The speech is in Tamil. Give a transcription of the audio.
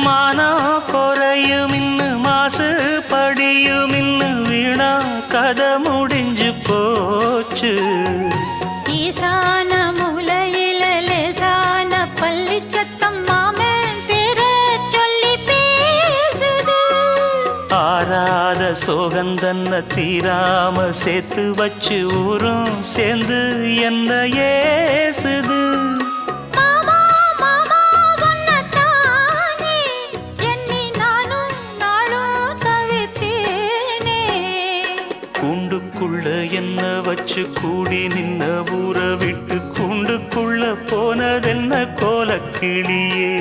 மானம் குறையும் இன்னு மாசு படியும் இன்னு வீணா கதை முடிஞ்சு போச்சு. ஈசான மூலையில லேசான பள்ளி சத்தம் மாமன் பேர சொல்லி பேசுது. ஆறாத சோகந்தன்ன தீராம சேர்த்து வச்சு ஊரும் சேர்ந்து என்ன ஏசுது. கூண்டுக்குள்ள என்ன வச்சு கூடி நின்ன ஊற விட்டு கூண்டுக்குள்ள போனதென்ன கோலக்கிளியே.